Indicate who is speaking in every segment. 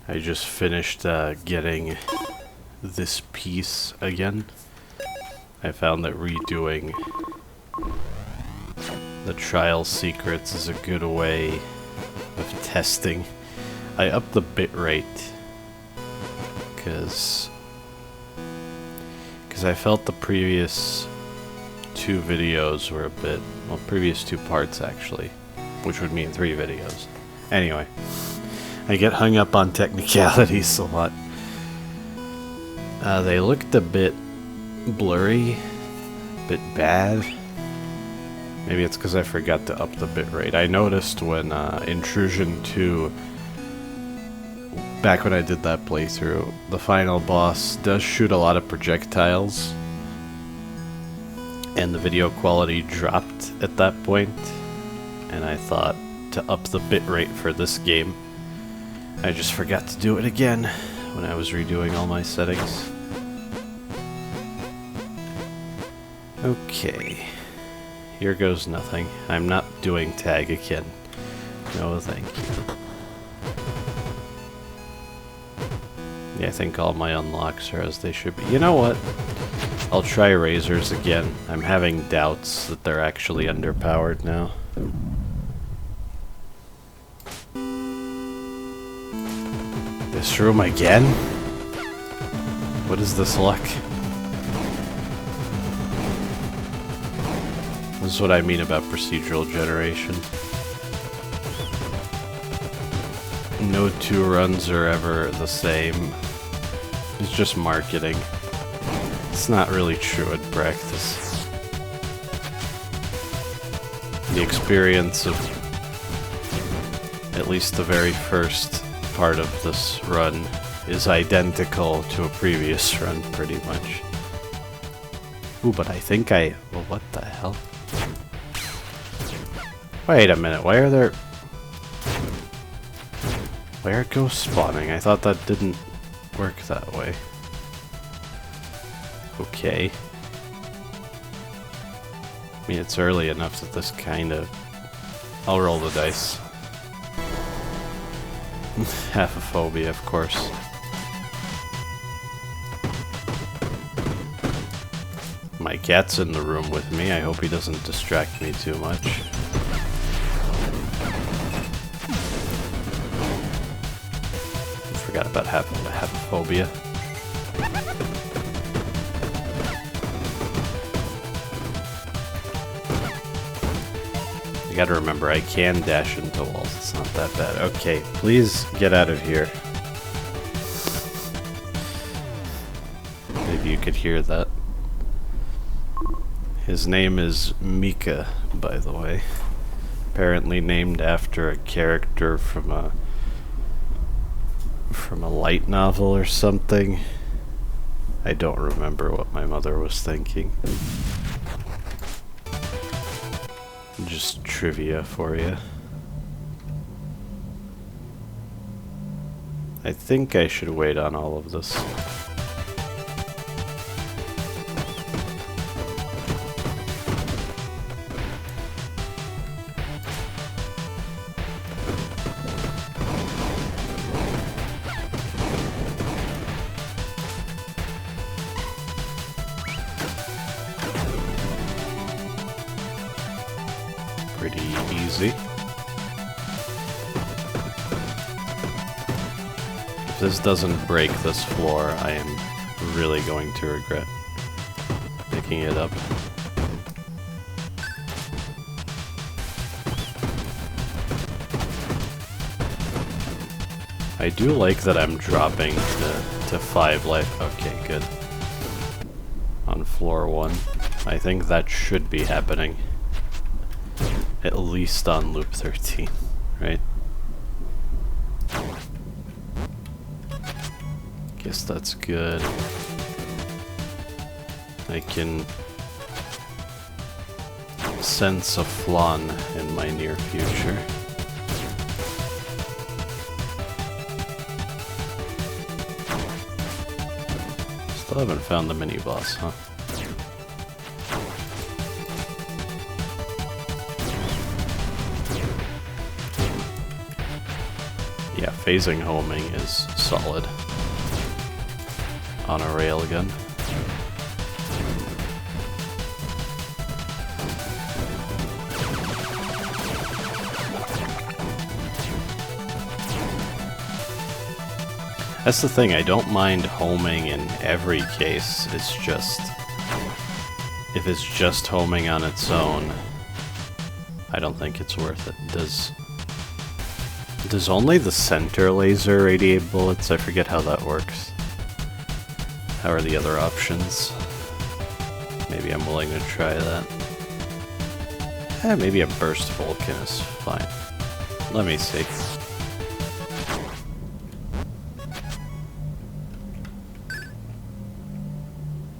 Speaker 1: I just finished getting this piece again. I found that redoing the trial secrets is a good way of testing. I upped the bitrate because I felt the previous two videos were a bit, well, previous two parts actually, which would mean 3 videos. Anyway, I get hung up on technicalities a lot. They looked a bit blurry, a bit bad. Maybe it's because I forgot to up the bitrate. I noticed when Intrusion 2, back when I did that playthrough, the final boss does shoot a lot of projectiles, and the video quality dropped at that point, and I thought to up the bitrate for this game. I just forgot to do it again when I was redoing all my settings. Okay, here goes nothing. I'm not doing tag again. No, thank you. Yeah, I think all my unlocks are as they should be. You know what? I'll try razors again. I'm having doubts that they're actually underpowered now. This room again? What is this luck? This is what I mean about procedural generation. No 2 runs are ever the same. It's just marketing. It's not really true in practice. The experience of at least the very first part of this run is identical to a previous run, pretty much. Ooh, but I think well, what the hell? Wait a minute, why are ghosts spawning? I thought that didn't work that way. Okay. I mean, it's early enough that this kind of... I'll roll the dice. Haphophobia, of course. My cat's in the room with me. I hope he doesn't distract me too much. Forgot about haphophobia. You gotta remember, I can dash into walls. It's not that bad. Okay, please get out of here. Maybe you could hear that. His name is Mika, by the way. Apparently named after a character from a light novel or something. I don't remember what my mother was thinking. Just trivia for you. I think I should wait on all of this. Pretty easy. If this doesn't break this floor, I am really going to regret picking it up. I do like that I'm dropping to 5 life. Okay, good. On floor 1. I think that should be happening. At least on loop 13, right? Guess that's good. I can sense a flan in my near future. Still haven't found the mini-boss, huh? phasing homing is solid on a railgun. That's the thing, I don't mind homing in every case, it's just... if it's just homing on its own, I don't think it's worth it. Does only the center laser radiate bullets? I forget how that works. How are the other options? Maybe I'm willing to try that. Maybe a burst Vulcan is fine. Let me see.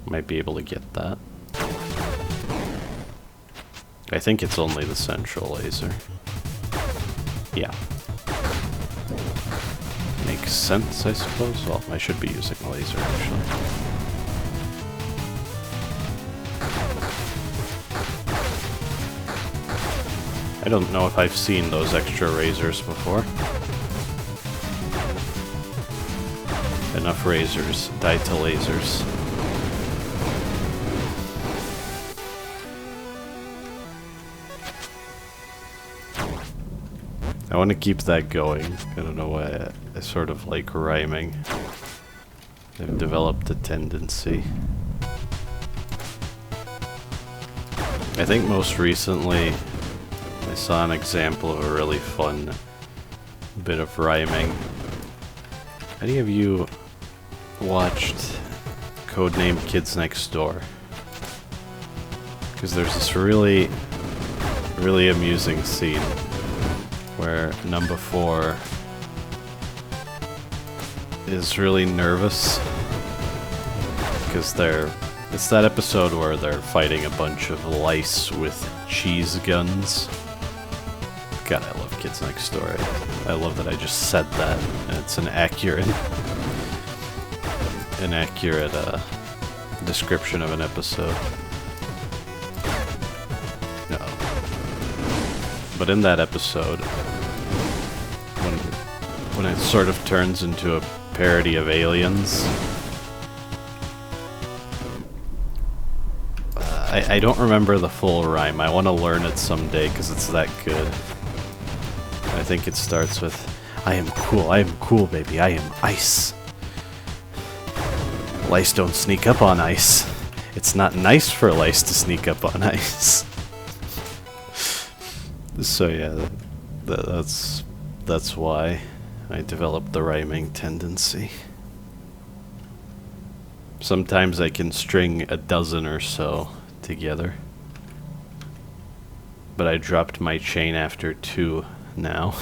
Speaker 1: Might be able to get that. I think it's only the central laser. Yeah. Makes sense, I suppose. Well, I should be using a laser, actually. I don't know if I've seen those extra razors before. Enough razors died to lasers. I want to keep that going. I don't know why I sort of like rhyming. I've developed a tendency. I think most recently I saw an example of a really fun bit of rhyming. Any of you watched Codename Kids Next Door? Because there's this really amusing scene where number 4 is really nervous because it's that episode where they're fighting a bunch of lice with cheese guns. God, I love Kids Next Door. I love that I just said that. It's an accurate description of an episode. No. But in that episode, when it sort of turns into a parody of Aliens, I don't remember the full rhyme. I want to learn it someday because it's that good. I think it starts with, I am cool, baby, I am ice. Lice don't sneak up on ice. It's not nice for lice to sneak up on ice. So yeah, that's why I developed the rhyming tendency. Sometimes I can string a dozen or so together. But I dropped my chain after 2 now.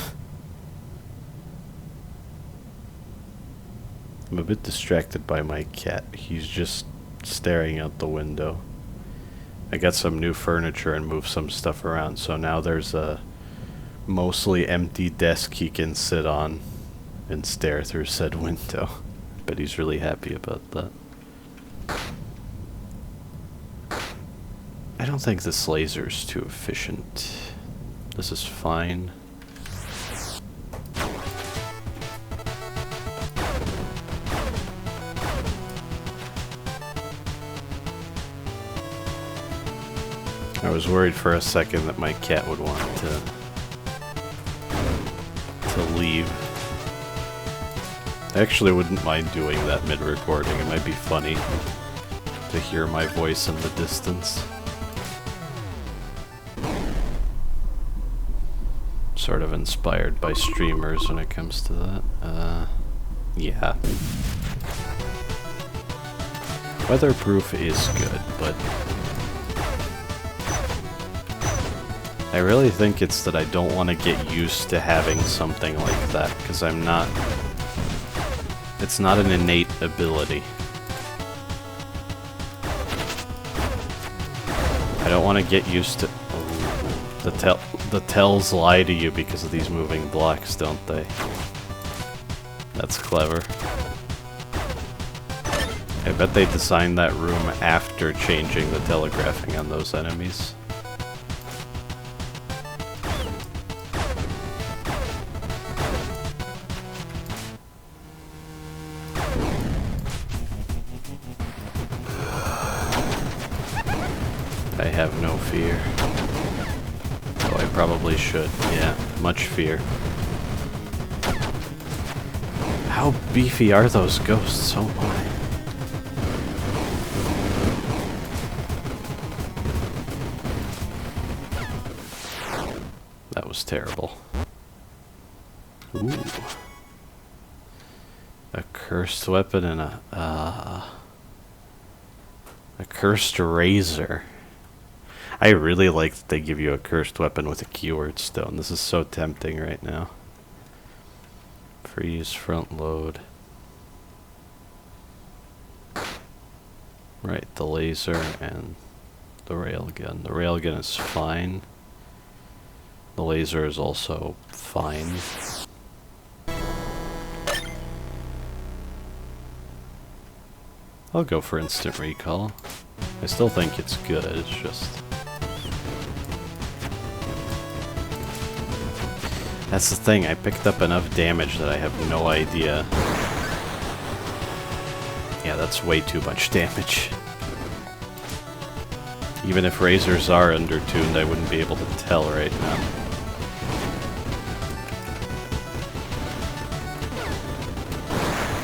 Speaker 1: I'm a bit distracted by my cat. He's just staring out the window. I got some new furniture and moved some stuff around, so now there's a mostly empty desk he can sit on and stare through said window. But he's really happy about that. I don't think this laser's too efficient. This is fine. I was worried for a second that my cat would want to leave. I actually wouldn't mind doing that mid-recording. It might be funny to hear my voice in the distance. Sort of inspired by streamers when it comes to that. Yeah. Weatherproof is good, but I really think it's that I don't want to get used to having something like that, because it's not an innate ability. I don't want to get used to... The tells lie to you because of these moving blocks, don't they? That's clever. I bet they designed that room after changing the telegraphing on those enemies. have no fear. Oh, I probably should. Yeah, much fear. How beefy are those ghosts? Oh my. That was terrible. Ooh. A cursed weapon and a cursed razor. I really like that they give you a cursed weapon with a keyword stone. This is so tempting right now. Freeze, front load. Right, the laser and the railgun. The railgun is fine. The laser is also fine. I'll go for instant recall. I still think it's good, it's just... That's the thing, I picked up enough damage that I have no idea. Yeah, that's way too much damage. Even if razors are undertuned, I wouldn't be able to tell right now.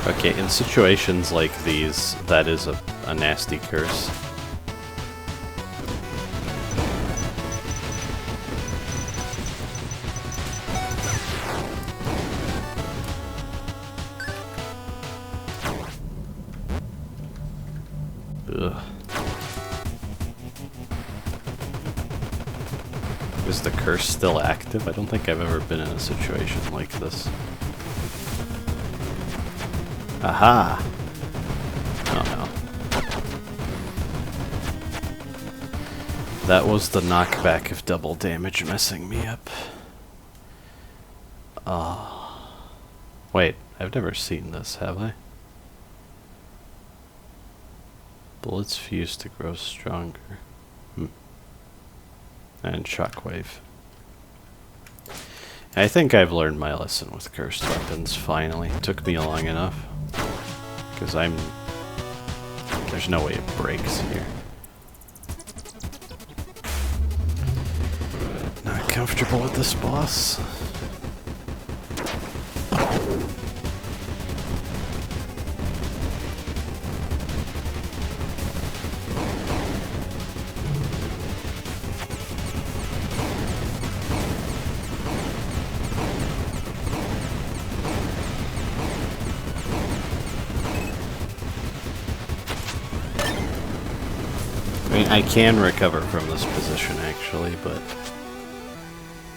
Speaker 1: Okay, in situations like these, that is a nasty curse. Ugh. Is the curse still active? I don't think I've ever been in a situation like this. Aha! Oh no. That was the knockback of double damage messing me up. Wait, I've never seen this, have I? Bullets fuse to grow stronger. And shockwave. I think I've learned my lesson with cursed weapons, finally. It took me long enough. Because there's no way it breaks here. Not comfortable with this boss. I can recover from this position actually, but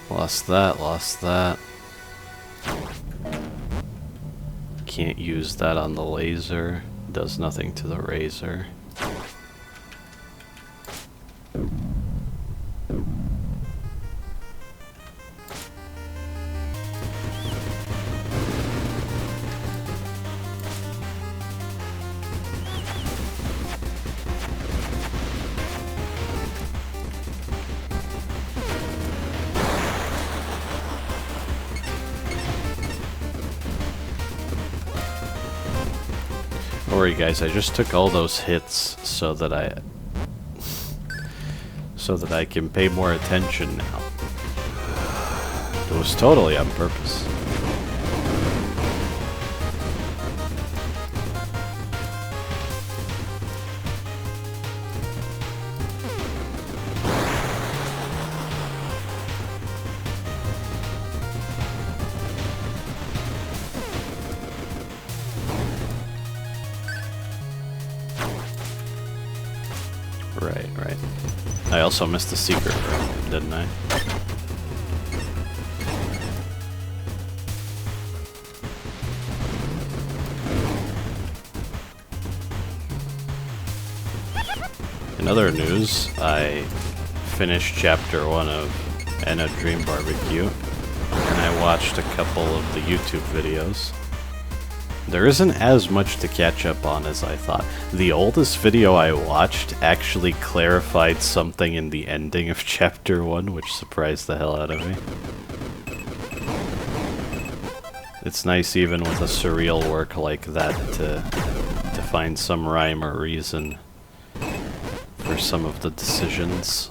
Speaker 1: lost that. Can't use that on the laser. Does nothing to the razor. Don't worry guys, I just took all those hits so that I can pay more attention now. It was totally on purpose. Right. I also missed the secret room, didn't I? In other news, I finished Chapter 1 of Enna Dream Barbecue, and I watched a couple of the YouTube videos. There isn't as much to catch up on as I thought. The oldest video I watched actually clarified something in the ending of Chapter 1, which surprised the hell out of me. It's nice even with a surreal work like that to find some rhyme or reason for some of the decisions.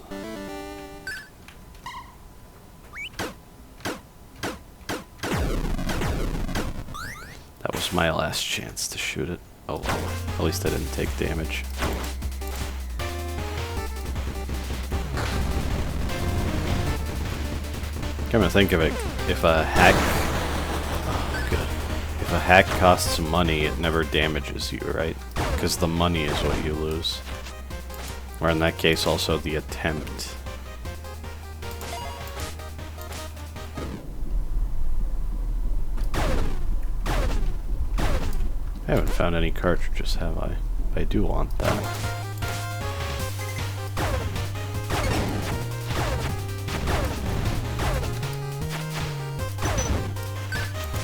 Speaker 1: was my last chance to shoot it. Oh well, at least I didn't take damage. Come to think of it, if a hack... Oh, good. If a hack costs money, it never damages you, right? Because the money is what you lose. Or in that case, also the attempt. I haven't found any cartridges, have I? I do want that.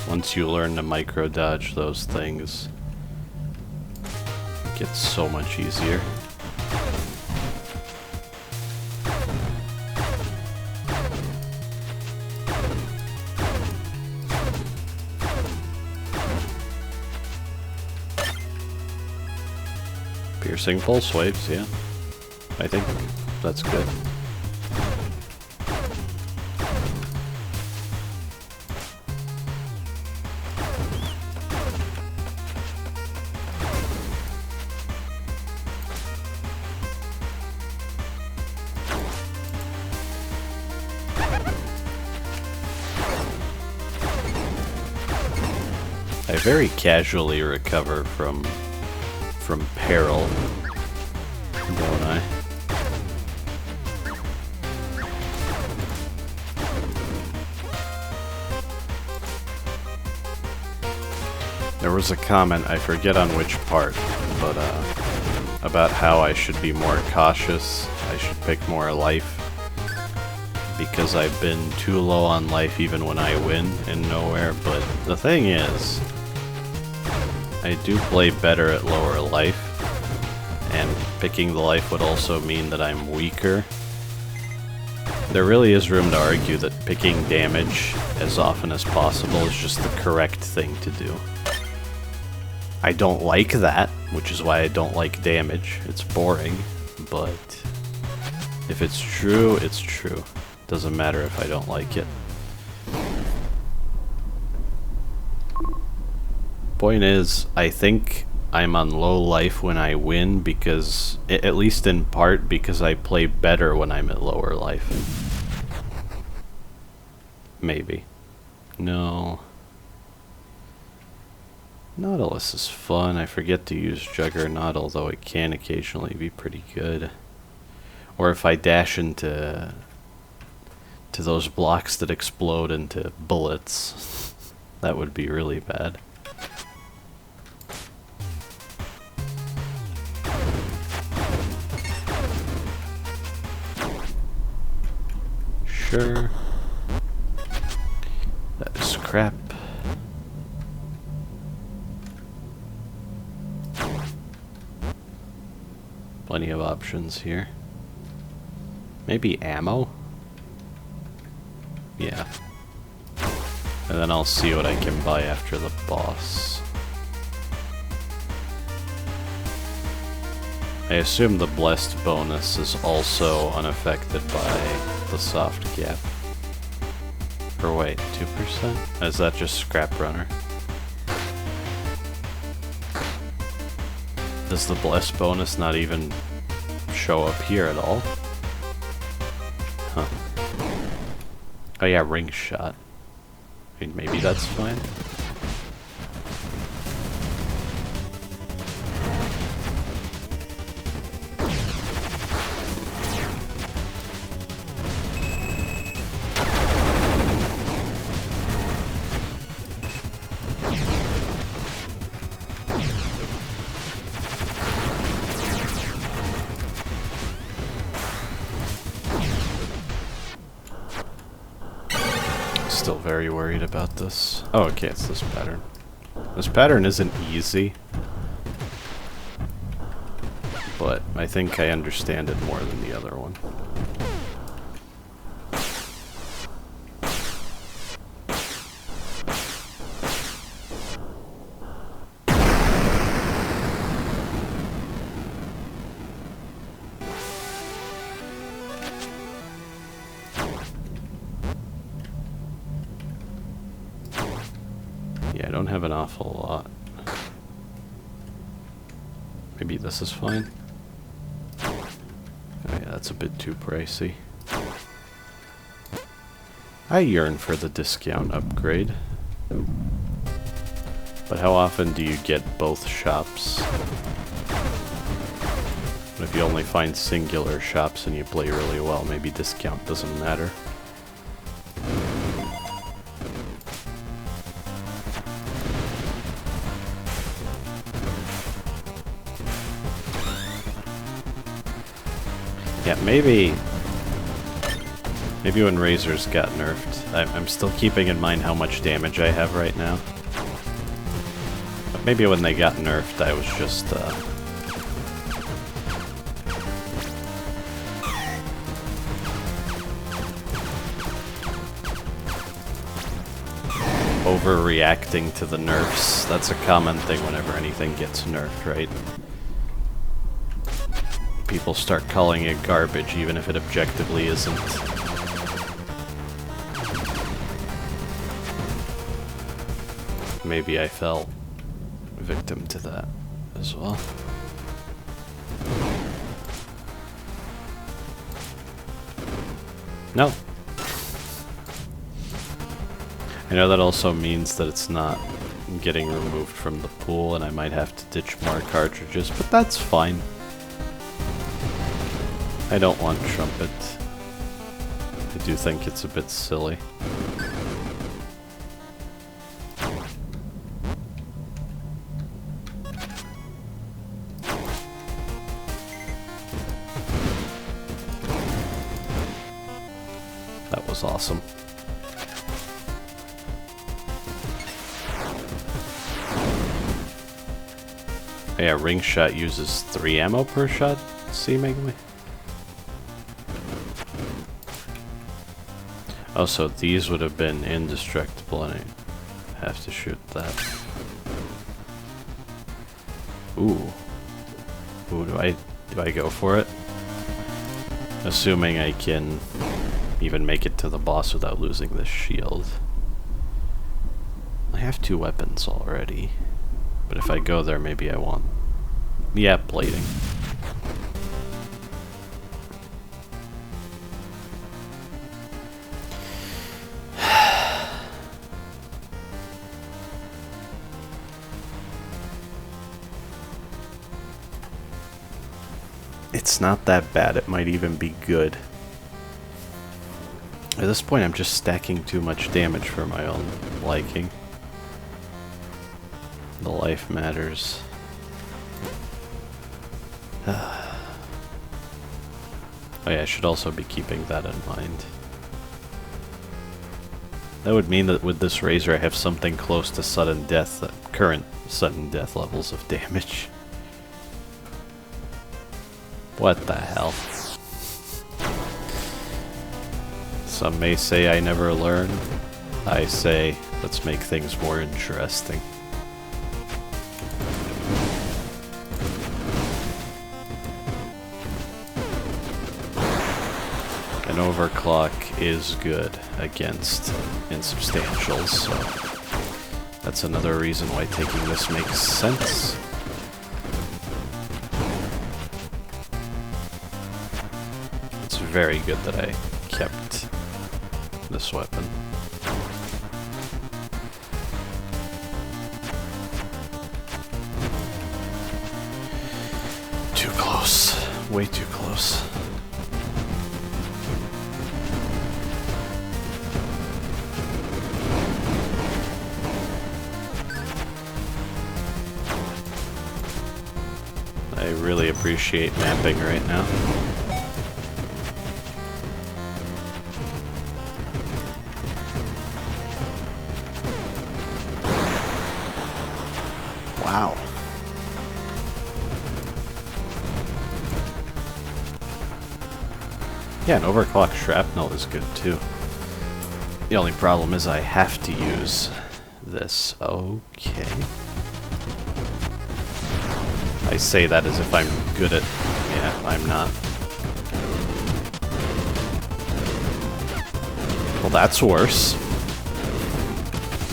Speaker 1: Once you learn to micro-dodge those things, it gets so much easier. Piercing pulse waves, yeah. I think that's good. I very casually recover from peril, don't I? There was a comment, I forget on which part, but about how I should be more cautious, I should pick more life, because I've been too low on life even when I win in nowhere, but the thing is, I do play better at lower life, and picking the life would also mean that I'm weaker. There really is room to argue that picking damage as often as possible is just the correct thing to do. I don't like that, which is why I don't like damage. It's boring, but if it's true, it's true. Doesn't matter if I don't like it. Point is, I think I'm on low life when I win because, at least in part, because I play better when I'm at lower life. Maybe. No. Nautilus is fun. I forget to use Juggernaut, although it can occasionally be pretty good. Or if I dash into those blocks that explode into bullets, that would be really bad. Sure. That is crap. Plenty of options here. Maybe ammo? Yeah. And then I'll see what I can buy after the boss. I assume the blessed bonus is also unaffected by the soft gap. Or wait, 2%? Is that just scrap runner? Does the blessed bonus not even show up here at all? Huh. Oh yeah, ring shot. I mean, maybe that's fine. Still very worried about this. Oh, okay, it's this pattern. This pattern isn't easy, but I think I understand it more than the other one. have an awful lot. Maybe this is fine. Oh yeah, that's a bit too pricey. I yearn for the discount upgrade. But how often do you get both shops? If you only find singular shops and you play really well, maybe discount doesn't matter. Yeah, maybe when Razors got nerfed, I'm still keeping in mind how much damage I have right now. But maybe when they got nerfed, I was just overreacting to the nerfs. That's a common thing whenever anything gets nerfed, right? People start calling it garbage even if it objectively isn't. Maybe I fell victim to that as well. No. I know that also means that it's not getting removed from the pool and I might have to ditch more cartridges, but that's fine. I don't want Trumpet. I do think it's a bit silly. That was awesome. Yeah, ring shot uses 3 ammo per shot, seemingly. Oh, so these would have been indestructible, and I have to shoot that. Ooh. Ooh, do I go for it? Assuming I can even make it to the boss without losing this shield. I have 2 weapons already. But if I go there, maybe I won't. Yeah, plating. It's not that bad. It might even be good. At this point, I'm just stacking too much damage for my own liking. The life matters. Oh yeah, I should also be keeping that in mind. That would mean that with this razor I have something close to sudden death, current sudden death levels of damage. What the hell? Some may say I never learn. I say, let's make things more interesting. An overclock is good against insubstantials, so that's another reason why taking this makes sense. It's very good that I kept this weapon. Too close. Way too close. I really appreciate mapping right now. Wow. Yeah, an overclock shrapnel is good too. The only problem is I have to use this. Okay. I say that as if I'm good at... Yeah, I'm not. Well, that's worse.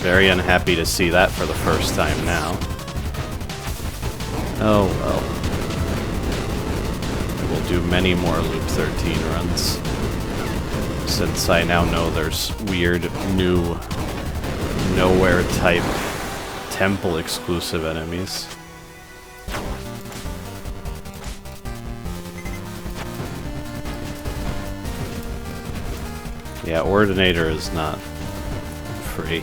Speaker 1: Very unhappy to see that for the first time now. Oh well. We'll do many more Loop 13 runs, since I now know there's weird, new, nowhere-type, temple-exclusive enemies. Yeah, Ordinator is not free.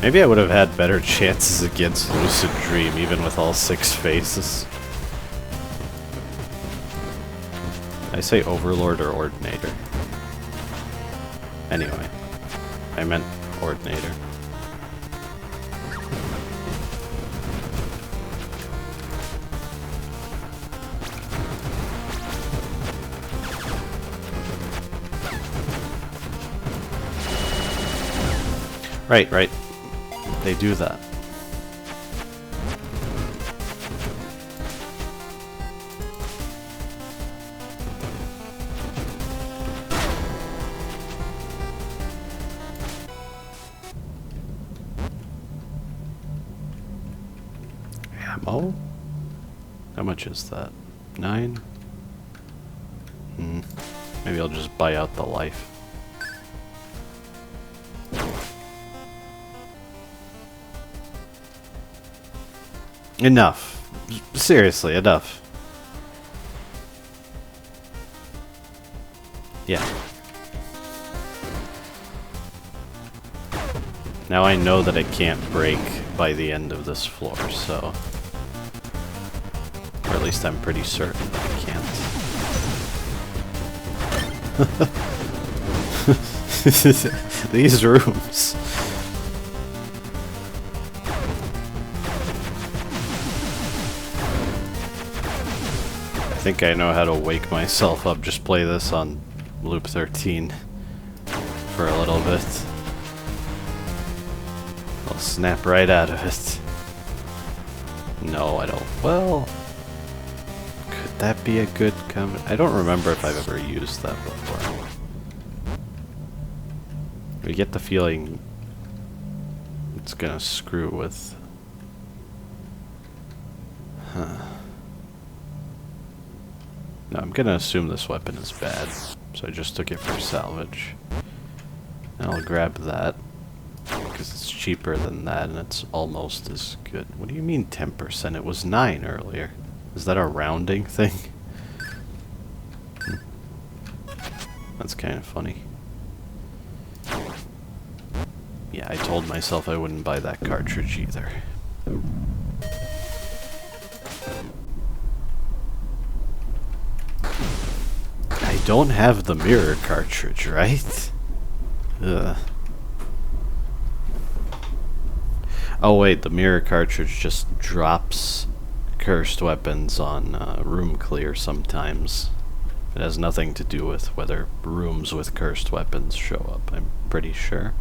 Speaker 1: Maybe I would have had better chances against Lucid Dream, even with all 6 phases. Did I say Overlord or Ordinator? Anyway, I meant Ordinator. Right. They do that. Ammo? How much is that? 9? Maybe I'll just buy out the life. Enough. Seriously, enough. Yeah. Now I know that it can't break by the end of this floor, so... Or at least I'm pretty certain that it can't. These rooms. I think I know how to wake myself up. Just play this on Loop 13 for a little bit. I'll snap right out of it. No, I don't. Well, could that be a good comment? I don't remember if I've ever used that before. I get the feeling it's gonna screw with... Huh. No, I'm gonna assume this weapon is bad, so I just took it for salvage. And I'll grab that, because it's cheaper than that, and it's almost as good. What do you mean 10%? It was 9 earlier. Is that a rounding thing? That's kind of funny. Yeah, I told myself I wouldn't buy that cartridge either. I don't have the mirror cartridge, right? Ugh. Oh wait, the mirror cartridge just drops cursed weapons on room clear sometimes. It has nothing to do with whether rooms with cursed weapons show up, I'm pretty sure.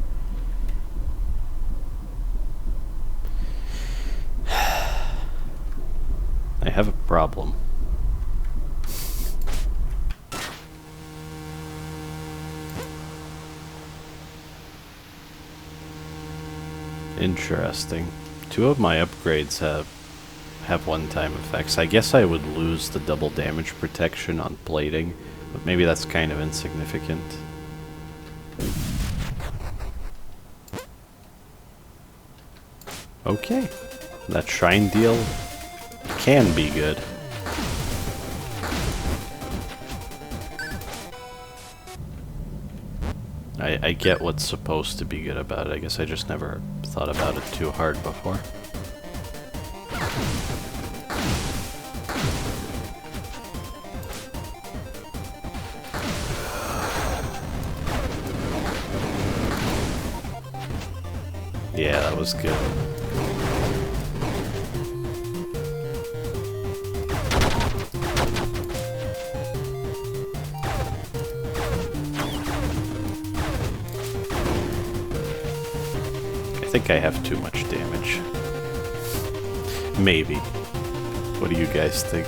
Speaker 1: I have a problem. Interesting. 2 of my upgrades have one-time effects. I guess I would lose the double damage protection on plating, but maybe that's kind of insignificant. Okay. That shrine deal can be good. I get what's supposed to be good about it. I guess I just never thought about it too hard before. Yeah, that was good. I think I have too much damage. Maybe. What do you guys think?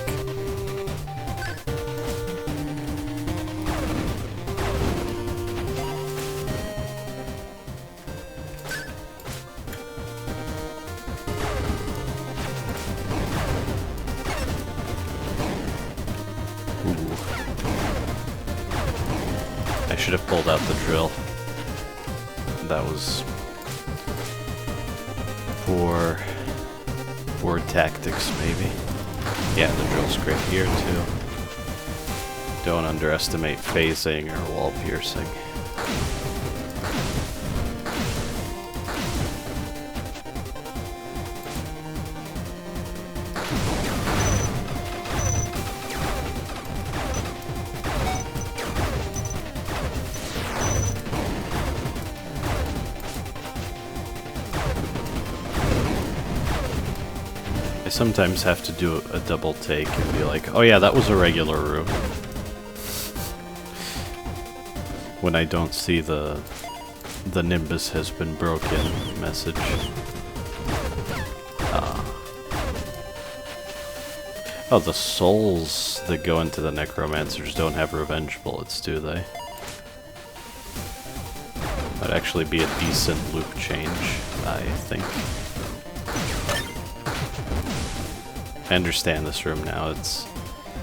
Speaker 1: should have pulled out the drill. That was poor tactics, maybe. Yeah, the drill's great here too. Don't underestimate phasing or wall piercing. I sometimes have to do a double take and be like, oh yeah, that was a regular room. When I don't see the Nimbus has been broken message. Oh, the souls that go into the Necromancers don't have revenge bullets, do they? That'd actually be a decent loop change, I think. I understand this room now. It's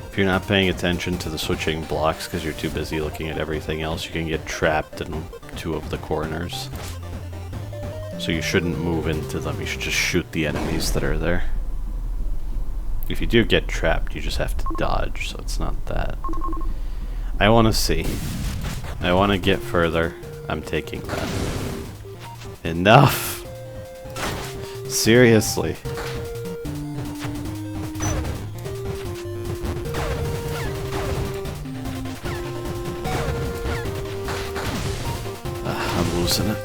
Speaker 1: if you're not paying attention to the switching blocks because you're too busy looking at everything else, you can get trapped in two of the corners. So you shouldn't move into them, you should just shoot the enemies that are there. If you do get trapped, you just have to dodge, so it's not that. I want to see. I want to get further. I'm taking that. Enough! Seriously. I'm losing it.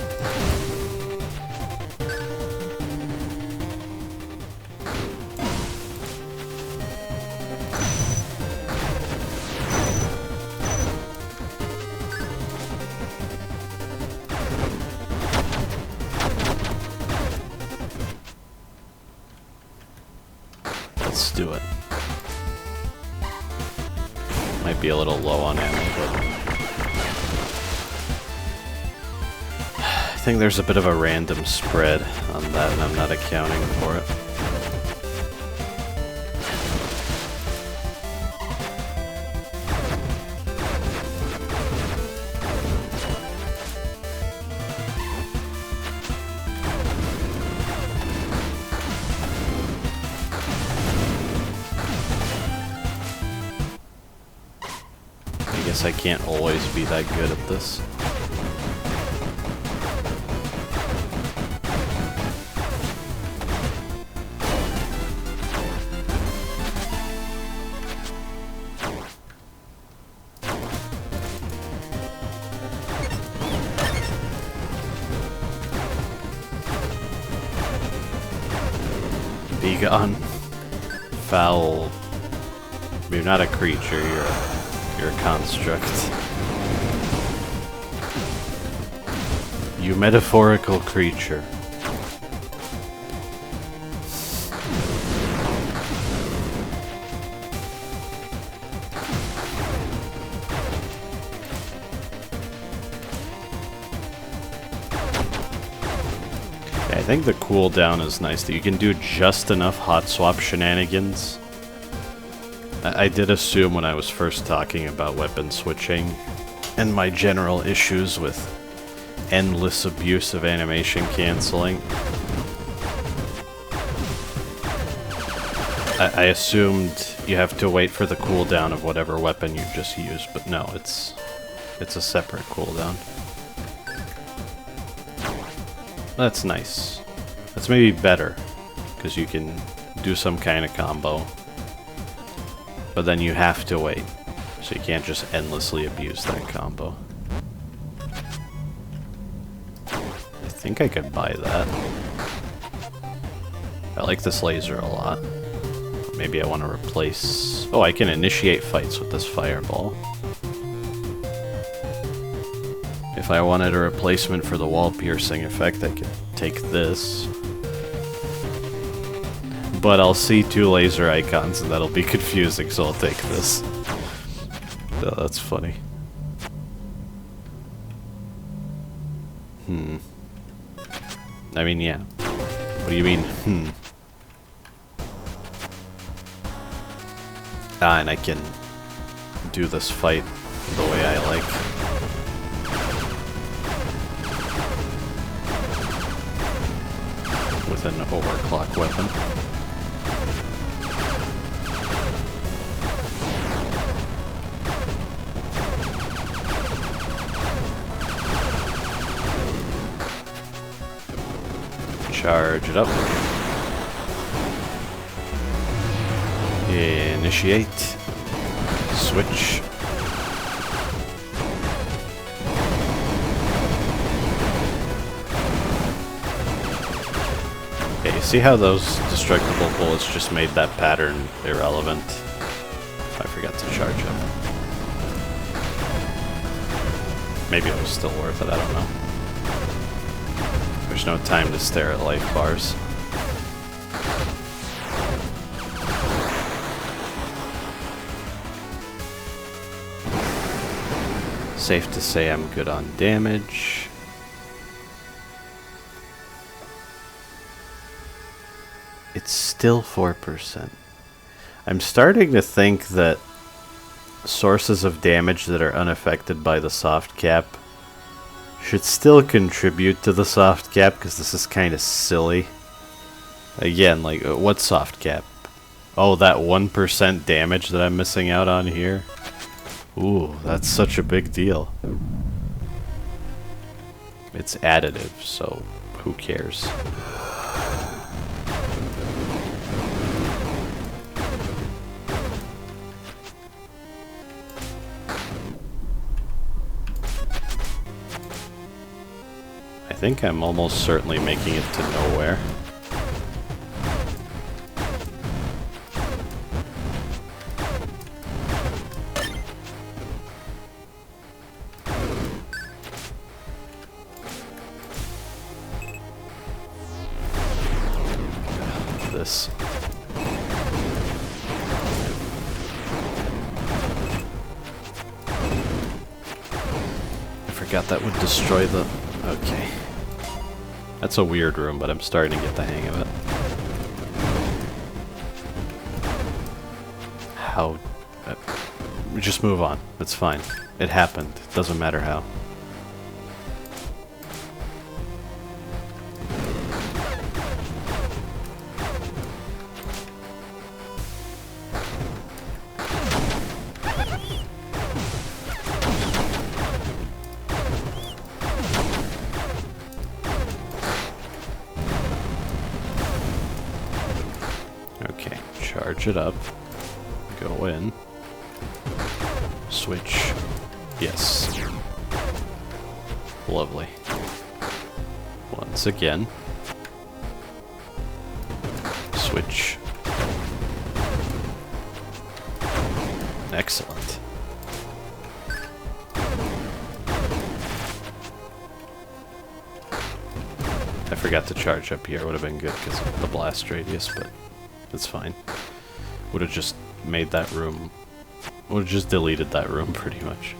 Speaker 1: Let's do it. Might be a little low on ammo, but I think there's a bit of a random spread on that, and I'm not accounting for it. I guess I can't always be that good at this. Be gone. Foul. You're not a creature, you're a construct. You metaphorical creature. I think the cooldown is nice, that you can do just enough hot swap shenanigans. I did assume when I was first talking about weapon switching and my general issues with endless abuse of animation canceling, I assumed you have to wait for the cooldown of whatever weapon you just used, but no, it's a separate cooldown. That's nice. That's maybe better, because you can do some kind of combo. But then you have to wait, so you can't just endlessly abuse that combo. I think I could buy that. I like this laser a lot. Maybe I want to replace... Oh, I can initiate fights with this fireball. If I wanted a replacement for the wall piercing effect, I could take this. But I'll see two laser icons and that'll be confusing, so I'll take this. Oh, that's funny. I mean, yeah. What do you mean, Ah, and I can do this fight the way I like. an overclock weapon. Charge it up. Initiate. Switch. Okay, you see how those destructible bullets just made that pattern irrelevant? I forgot to charge up. Maybe it was still worth it, I don't know. There's no time to stare at life bars. Safe to say I'm good on damage. It's still 4%. I'm starting to think that sources of damage that are unaffected by the soft cap should still contribute to the soft cap, because this is kind of silly. Again, like, what soft cap? Oh, that 1% damage that I'm missing out on here? Ooh, that's such a big deal. It's additive, so who cares? I think I'm almost certainly making it to nowhere. This. I forgot that would destroy the... Okay. That's a weird room, but I'm starting to get the hang of it. How... just move on. It's fine. It happened. It doesn't matter how. Okay, charge it up. Go in. Switch. Yes. Lovely. Once again. Switch. Excellent. I forgot to charge up here. Would have been good because of the blast radius, but it's fine. Would have just made that room... would have just deleted that room pretty much.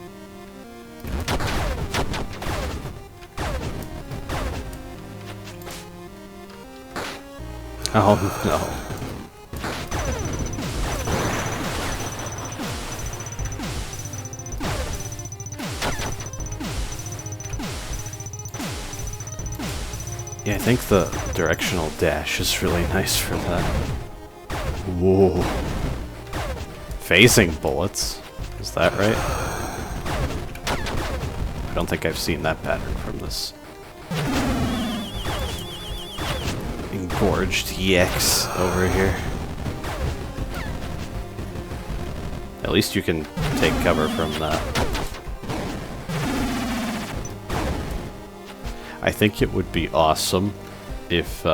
Speaker 1: Oh no. Yeah, I think the directional dash is really nice for that. Whoa. Phasing bullets? Is that right? I don't think I've seen that pattern from this. Engorged EX over here. At least you can take cover from that. I think it would be awesome if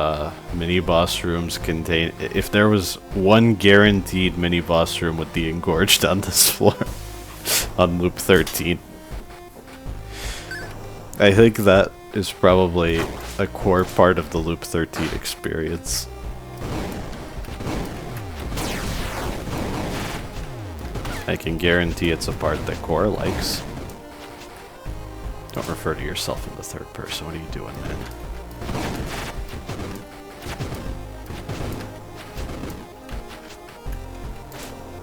Speaker 1: mini-boss rooms contain... if there was one guaranteed mini-boss room with the engorged on this floor. On loop 13. I think that is probably a core part of the loop 13 experience. I can guarantee it's a part that Core likes. Don't refer to yourself in the third person. What are you doing, man?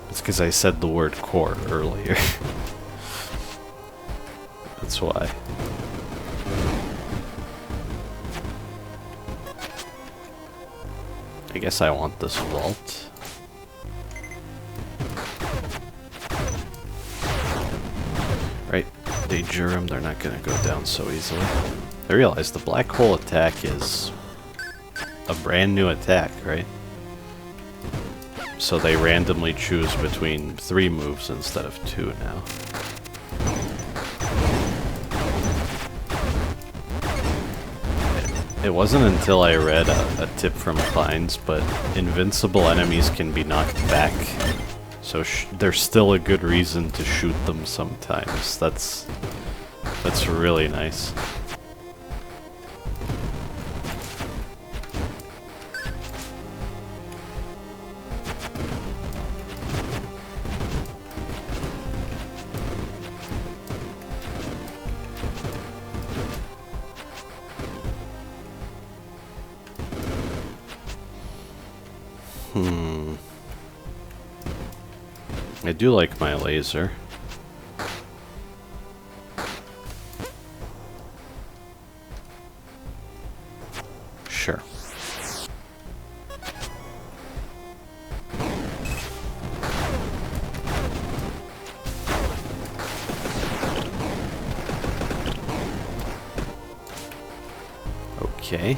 Speaker 1: It's because I said the word core earlier. That's why. guess I want this vault. Right, danger room, they're not gonna go down so easily. I realize the black hole attack is a brand new attack, right? So they randomly choose between 3 moves instead of 2 now. It wasn't until I read a tip from Klein's, but invincible enemies can be knocked back. So there's still a good reason to shoot them sometimes. That's really nice. I do like my laser. Sure. Okay.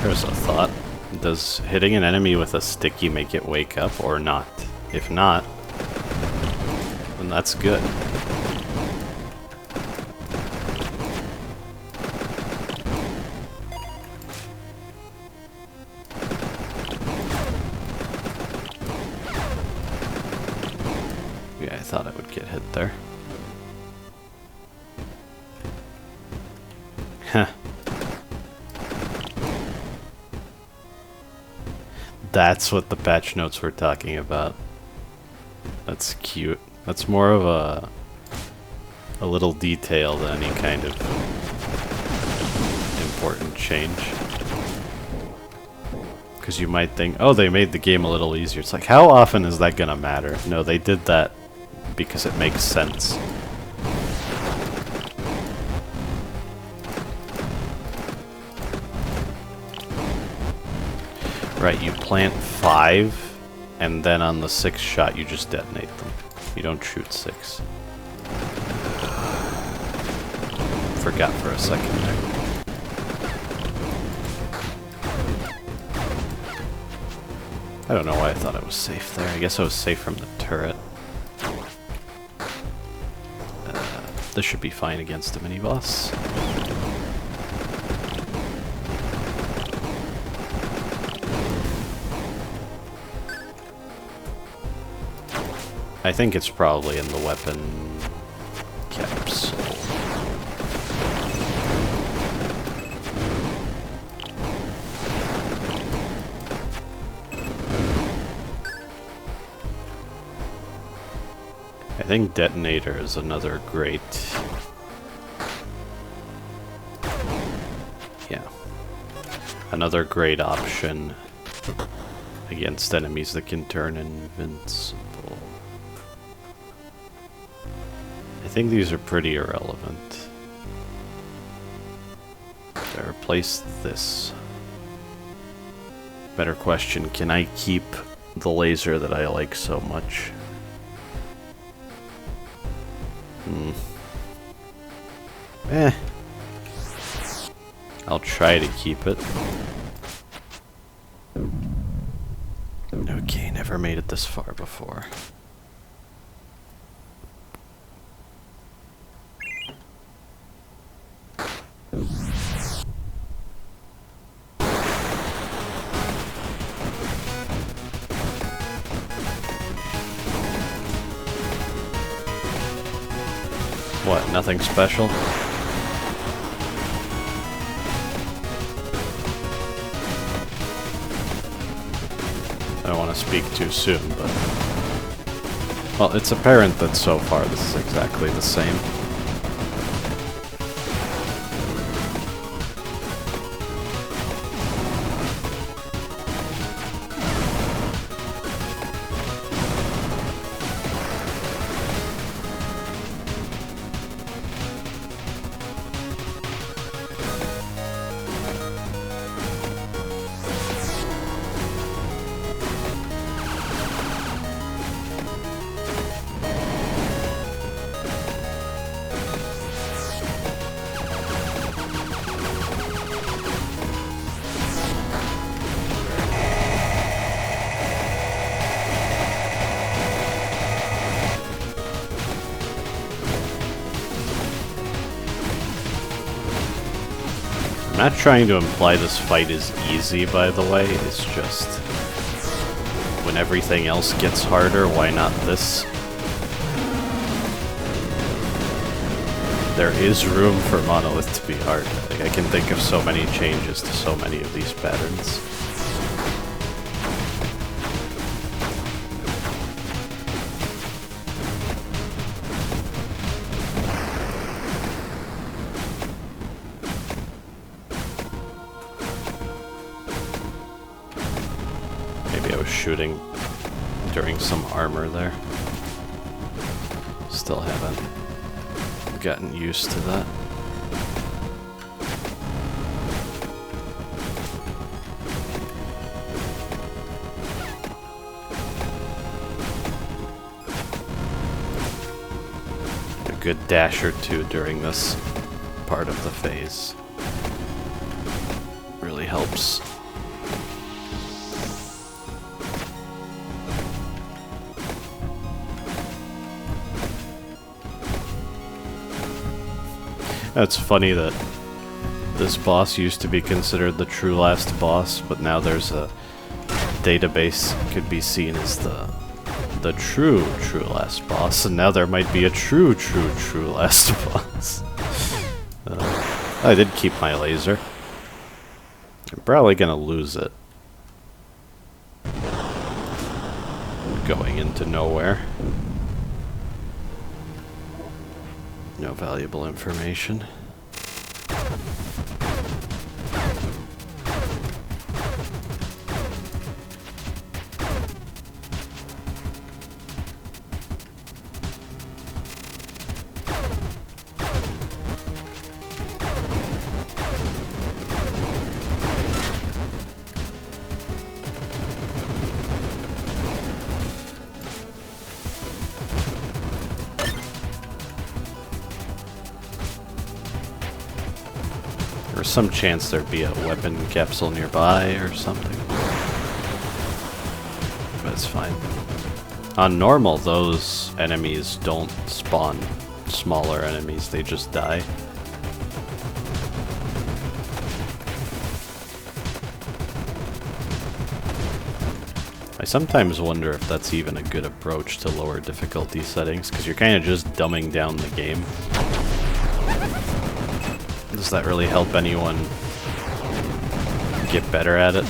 Speaker 1: There's a thought. Does hitting an enemy with a sticky make it wake up or not? If not, then that's good. Yeah, I thought I would get hit there. Huh. That's what the patch notes were talking about. That's cute. That's more of a little detail than any kind of important change. Because you might think, oh, they made the game a little easier. It's like, how often is that gonna matter? No, they did that because it makes sense. Right, you plant 5, and then on the 6th shot you just detonate them. You don't shoot 6. Forgot for a second there. I don't know why I thought I was safe there. I guess I was safe from the turret. This should be fine against a mini-boss. I think it's probably in the weapon capsule. I think detonator is another great... yeah. Another great option against enemies that can turn invincible. I think these are pretty irrelevant. I replace this. Better question, can I keep the laser that I like so much? I'll try to keep it. Okay, never made it this far before. What, nothing special? I don't want to speak too soon, but... well, it's apparent that so far this is exactly the same. not trying to imply this fight is easy, by the way. It's just when everything else gets harder, why not this? There is room for Monolith to be hard. Like, I can think of so many changes to so many of these patterns. Shooting during some armor there. Still haven't gotten used to that. A good dash or two during this part of the phase really helps. It's funny that this boss used to be considered the true last boss, but now there's a database could be seen as the true last boss, and now there might be a true last boss. I did keep my laser. I'm probably gonna lose it. Going into nowhere. No valuable information. There's some chance there'd be a weapon capsule nearby or something. But it's fine. On normal, those enemies don't spawn smaller enemies, they just die. I sometimes wonder if that's even a good approach to lower difficulty settings, because you're kind of just dumbing down the game. Does that really help anyone get better at it?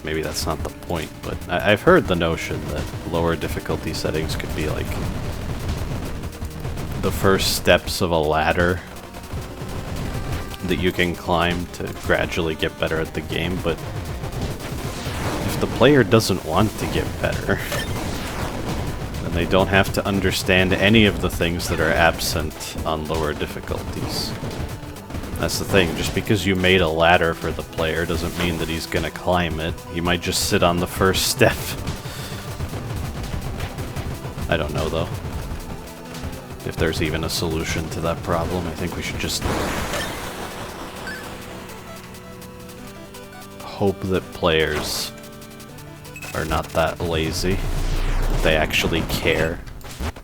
Speaker 1: Maybe that's not the point, but I've heard the notion that lower difficulty settings could be like the first steps of a ladder that you can climb to gradually get better at the game, but if the player doesn't want to get better, then they don't have to understand any of the things that are absent on lower difficulties. That's the thing, just because you made a ladder for the player doesn't mean that he's gonna climb it. He might just sit on the first step. I don't know, though. If there's even a solution to that problem, I think we should just hope that players are not that lazy. They actually care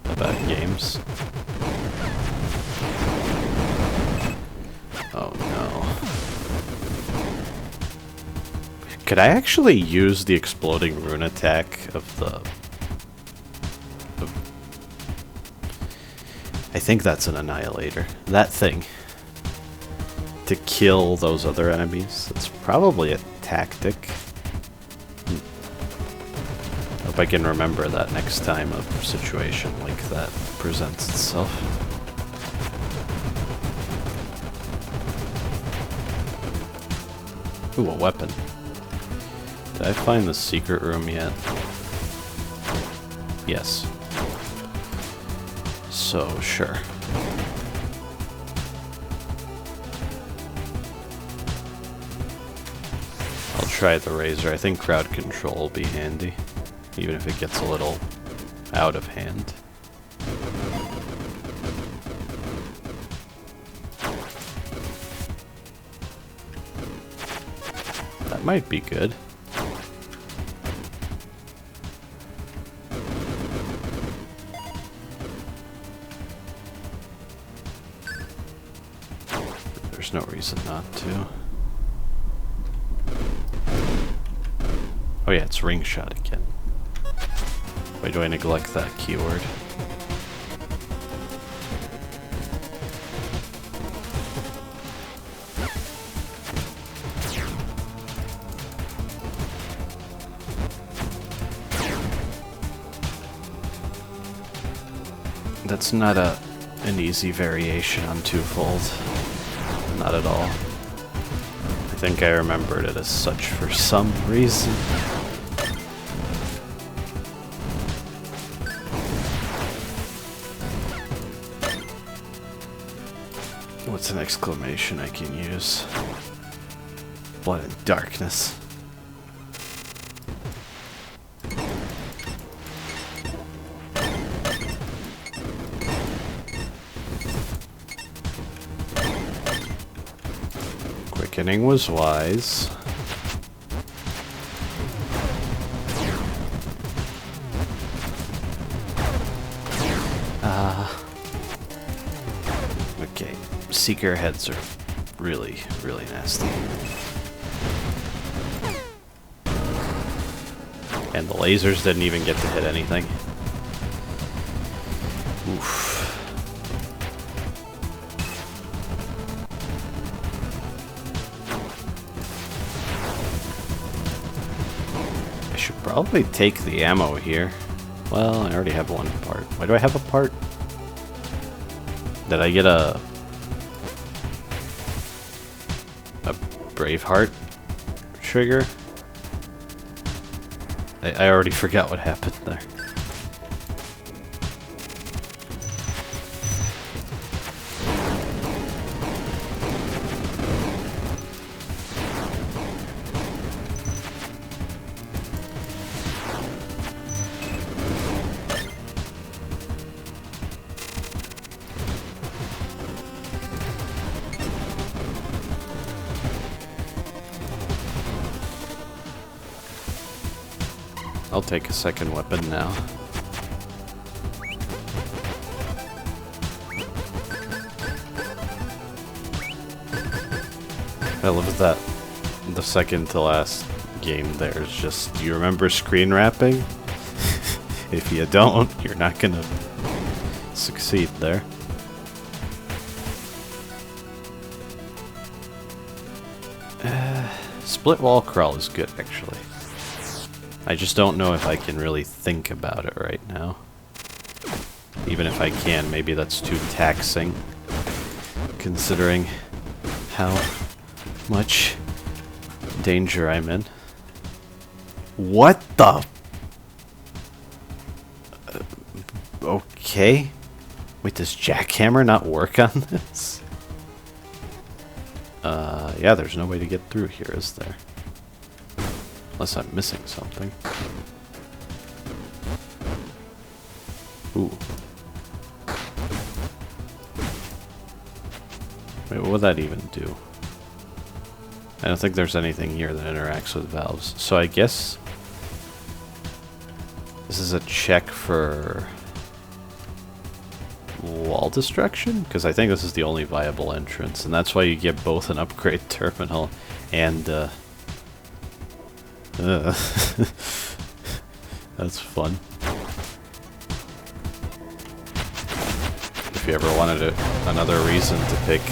Speaker 1: about games. Oh no. Could I actually use the exploding rune attack of the... I think that's an annihilator. That thing. To kill those other enemies. It's probably a tactic. Hope I can remember that next time a situation like that presents itself. Ooh, a weapon. Did I find the secret room yet? Yes. So, sure. I'll try the razor. I think crowd control will be handy, even if it gets a little out of hand. That might be good. There's there's no reason not to. Oh yeah, it's ring shot again. Why do I neglect that keyword? That's not an easy variation on twofold. Not at all. I think I remembered it as such for some reason. What's an exclamation I can use? Blood and darkness. Quickening was wise. Okay, Seeker heads are really, really nasty. And the lasers didn't even get to hit anything. Oof. I should probably take the ammo here. Well, I already have one part. Why do I have a part? Did I get a Braveheart trigger? I already forgot what happened there. I'll take a second weapon now. I love that the second to last game there is just, do you remember screen wrapping? If you don't, you're not gonna succeed there. Split wall crawl is good, actually. I just don't know if I can really think about it right now. Even if I can, maybe that's too taxing, considering how much danger I'm in. What the? Okay. Wait, does jackhammer not work on this? Yeah, there's no way to get through here, is there? Unless I'm missing something. Ooh. Wait, what would that even do? I don't think there's anything here that interacts with valves. So I guess this is a check for wall destruction? Because I think this is the only viable entrance, and that's why you get both an upgrade terminal and that's fun. If you ever wanted another reason to pick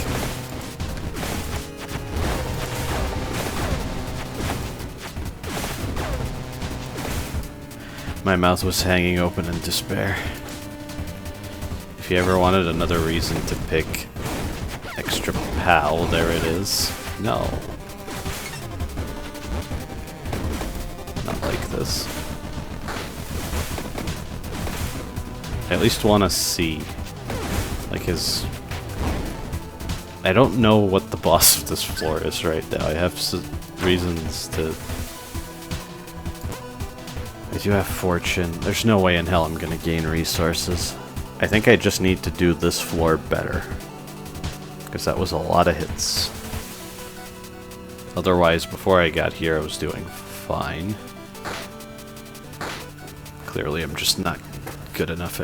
Speaker 1: my mouth was hanging open in despair. If you ever wanted another reason to pick extra POW, there it is. No. Not like this. I at least want to see, like, his... I don't know what the boss of this floor is right now. I have reasons to... I do have fortune. There's no way in hell I'm gonna gain resources. I think I just need to do this floor better, because that was a lot of hits. Otherwise, before I got here, I was doing fine. Clearly, I'm just not good enough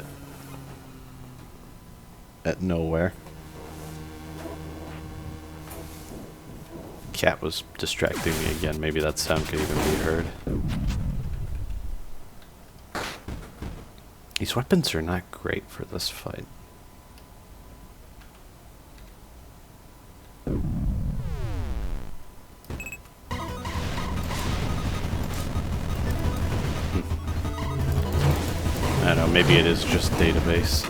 Speaker 1: at nowhere. cat was distracting me again. Maybe that sound could even be heard. These weapons are not great for this fight. I don't know, maybe it is just database.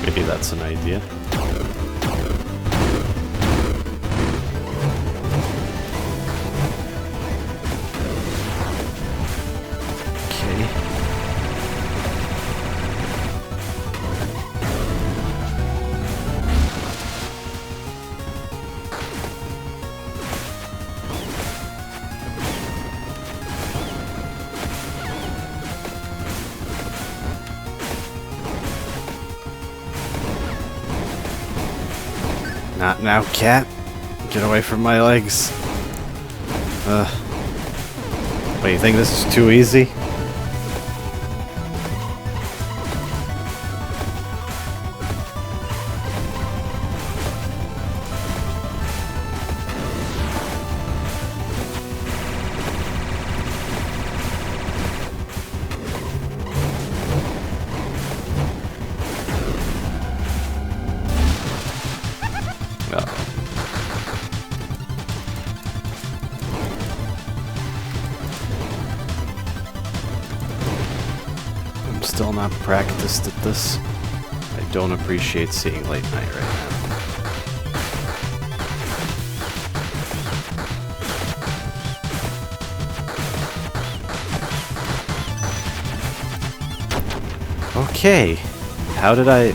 Speaker 1: Maybe that's an idea. Okay. Not now, cat. Get away from my legs. Wait, you think this is too easy? I'm still not practiced at this. I don't appreciate seeing late night right now. Okay, how did I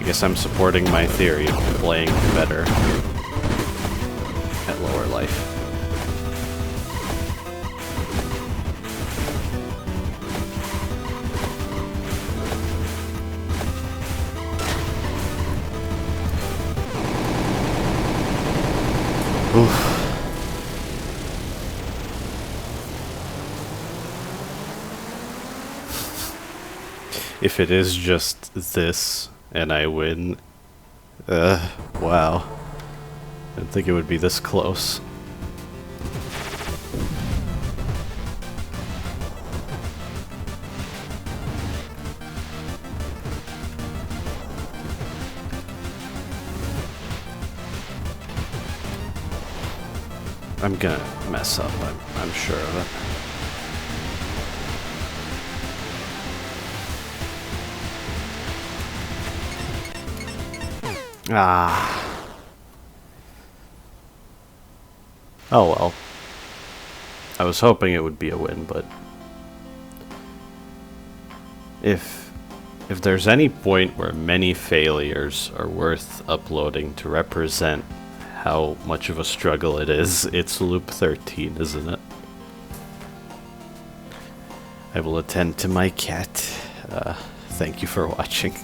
Speaker 1: guess I'm supporting my theory of playing better at lower life. Oof. If it is just this, and I win, wow. I didn't think it would be this close. I'm gonna mess up, I'm sure of it. Ah. Oh well. I was hoping it would be a win, but if there's any point where many failures are worth uploading to represent how much of a struggle it is, it's loop 13, isn't it? I will attend to my cat. Thank you for watching.